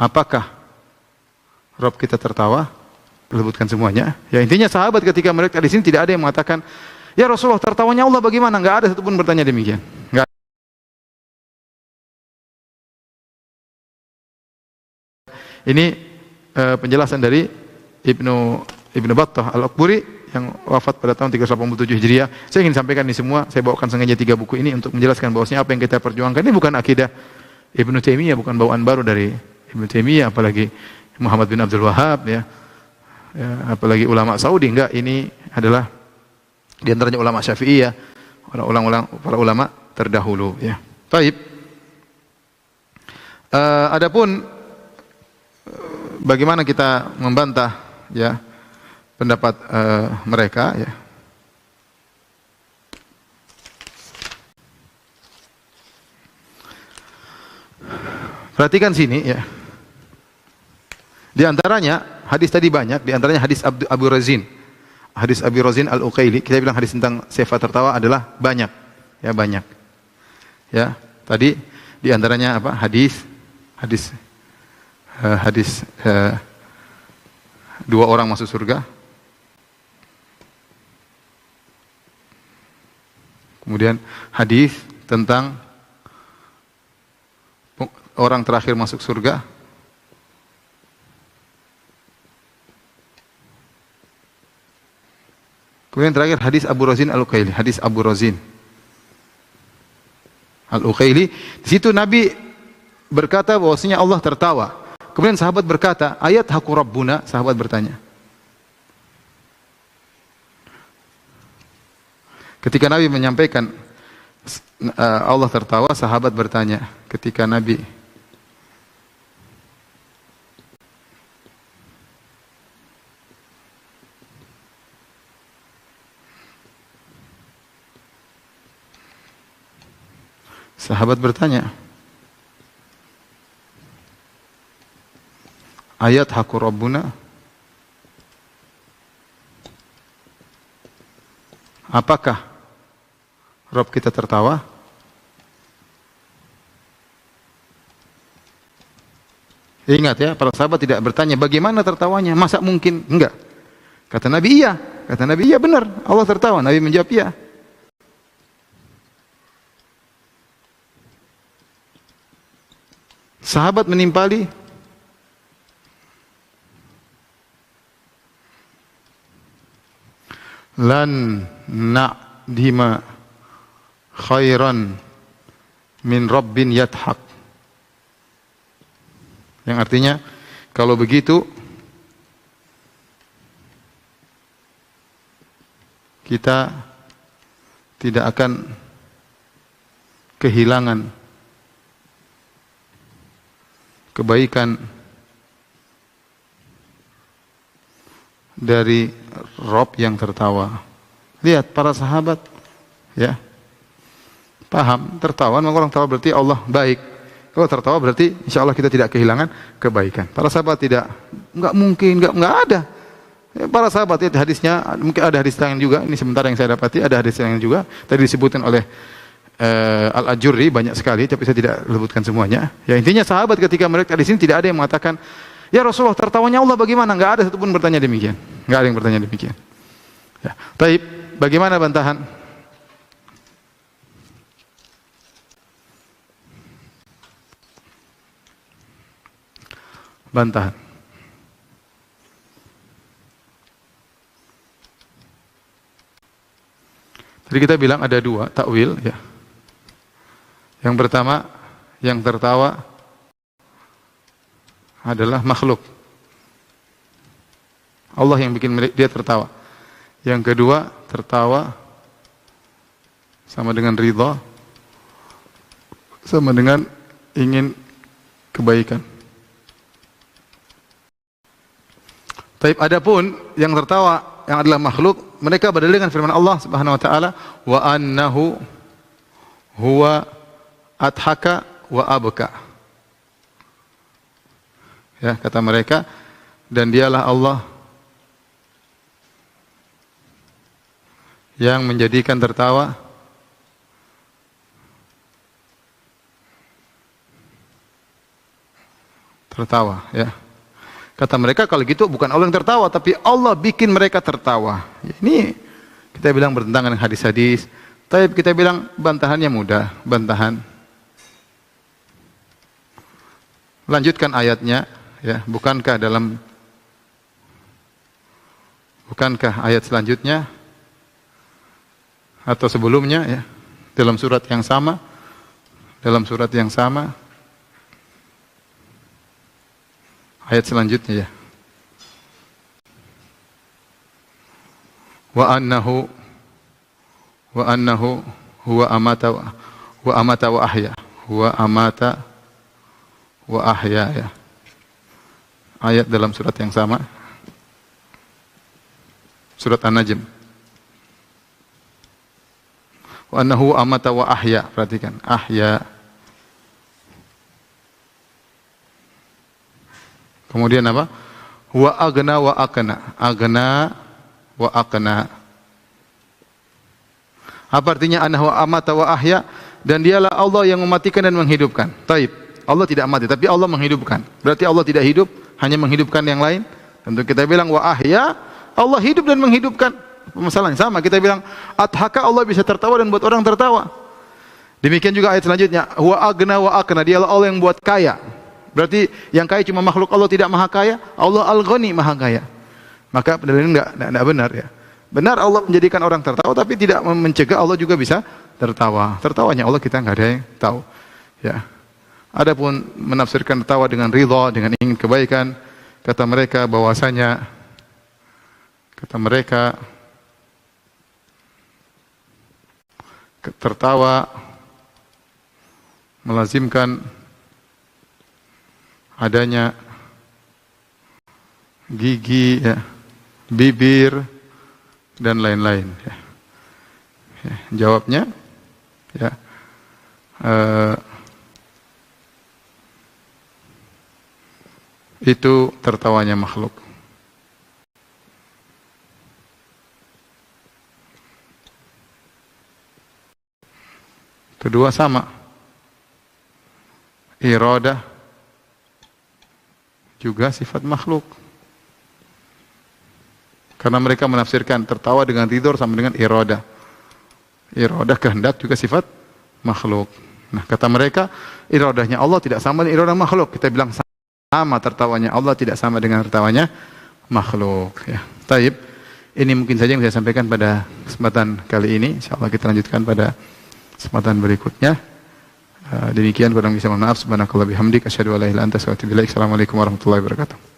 apakah Rabb kita tertawa? Sebutkan semuanya. Ya, intinya sahabat ketika mereka di sini tidak ada yang mengatakan, ya Rasulullah, tertawanya Allah bagaimana? Enggak ada satupun bertanya demikian. Enggak. Ini penjelasan dari Ibnu Battah Al-Akburi yang wafat pada tahun 387 Hijriah. Saya ingin sampaikan ini semua. Saya bawakan sengaja 3 buku ini untuk menjelaskan bahwasanya apa yang kita perjuangkan ini bukan akidah Ibnu Taimiyah, bukan bawaan baru dari Ibnu Taimiyah, apalagi Muhammad bin Abdul Wahhab, ya, apalagi ulama Saudi. Enggak, ini adalah di antaranya ulama Syafi'iyah, para ulama terdahulu, ya. Baik. Adapun bagaimana kita membantah, ya, pendapat mereka, ya. Perhatikan sini, ya. Di antaranya hadis tadi banyak, di antaranya hadis Abu Razin. Hadis Abu Razin Al-Uqaili, kita bilang hadis tentang sifat tertawa adalah banyak. Ya, banyak. Ya, tadi di antaranya apa? Hadis 2 orang masuk surga. Kemudian hadis tentang orang terakhir masuk surga. Kemudian terakhir hadis Abu Razin Al-Uqaili, hadis Abu Razin Al-Uqaili. Di situ Nabi berkata bahwasanya Allah tertawa. Kemudian sahabat berkata, ayat haku Rabbuna, sahabat bertanya. Ketika Nabi menyampaikan Allah tertawa, sahabat bertanya. Ketika Nabi sahabat bertanya, ayat haku Rabbuna, apakah Rabb kita tertawa? Ingat, ya, para sahabat tidak bertanya bagaimana tertawanya, masa mungkin? Enggak. Kata Nabi, iya. Kata Nabi, iya benar, Allah tertawa. Nabi menjawab, iya. Sahabat menimpali, lan na'dima khairan min rabbin yathaq. Yang artinya, kalau begitu kita tidak akan kehilangan kebaikan dari Rabb yang tertawa. Lihat para sahabat, ya, paham tertawa, maka orang tertawa berarti Allah baik. Kalau tertawa berarti insya Allah kita tidak kehilangan kebaikan. Para sahabat enggak mungkin, enggak ada. Ya, para sahabat, itu hadisnya, mungkin ada hadis lain juga. Ini sebentar yang saya dapati, ada hadis lain juga. Tadi disebutkan oleh Al-Ajurri banyak sekali, tapi saya tidak sebutkan semuanya. Ya, intinya sahabat ketika mereka di sini tidak ada yang mengatakan, ya Rasulullah, tertawanya Allah bagaimana? Enggak ada satupun bertanya demikian. Enggak ada yang bertanya demikian. Ya. Taib, bagaimana bantahan? Bantahan. Tadi kita bilang ada 2 takwil, ya. Yang pertama, yang tertawa adalah makhluk. Allah yang bikin dia tertawa. Yang kedua, tertawa sama dengan ridha, sama dengan ingin kebaikan. Taib, adapun yang tertawa yang adalah makhluk, mereka berdalil dengan firman Allah Subhanahu wa taala, wa annahu huwa adhaka wa abka. Ya, kata mereka, dan dialah Allah yang menjadikan tertawa tertawa, ya. Kata mereka kalau gitu bukan Allah yang tertawa, tapi Allah bikin mereka tertawa. Ya, ini kita bilang bertentangan dengan hadis-hadis. Tapi kita bilang bantahannya mudah, bantahan. Lanjutkan ayatnya, ya. Bukankah ayat selanjutnya atau sebelumnya, ya, dalam surat yang sama, ayat selanjutnya, ya. Wa annahu huwa amata wa ahya. Huwa amata wa ahya, ya. Ayat dalam surat yang sama. Surat An-Najm. Wa annahu amata wa ahya. Perhatikan, ahya. Kemudian apa? Wa agna wa akna. Agna wa akna. Apa artinya annahu amata wa ahya? Dan dialah Allah yang mematikan dan menghidupkan. Taib. Allah tidak mati, tapi Allah menghidupkan. Berarti Allah tidak hidup, hanya menghidupkan yang lain. Tentu kita bilang wa ahya, Allah hidup dan menghidupkan. Masalahnya sama, kita bilang adhaka, Allah bisa tertawa dan buat orang tertawa. Demikian juga ayat selanjutnya, wa agna wa akna, dialah Allah yang buat kaya. Berarti yang kaya cuma makhluk Allah, tidak maha kaya. Allah Al-Ghani, maha kaya. Maka ini enggak benar, ya. Benar Allah menjadikan orang tertawa, tapi tidak mencegah Allah juga bisa tertawa. Tertawanya Allah kita enggak ada yang tahu, ya. Adapun menafsirkan tertawa dengan ridha, dengan ingin kebaikan, kata mereka tertawa melazimkan adanya gigi, ya, bibir dan lain-lain, ya. Ya, jawabnya, ya, itu tertawanya makhluk. Kedua sama, iradah juga sifat makhluk. Karena mereka menafsirkan tertawa dengan tidur sama dengan iradah. Iradah kehendak juga sifat makhluk. Nah, kata mereka iradahnya Allah tidak sama dengan iradah makhluk. Kita bilang sama, tertawanya Allah tidak sama dengan tertawanya makhluk, ya. Taib. Ini mungkin saja yang saya sampaikan pada kesempatan kali ini. Insyaallah kita lanjutkan pada kesempatan berikutnya. Demikian, kurang bisa mohon maaf. Subhanakallah bihamdik asyhadu an la ilaha illa anta astaghfiruka wa atubu ilaik. Assalamualaikum warahmatullahi wabarakatuh.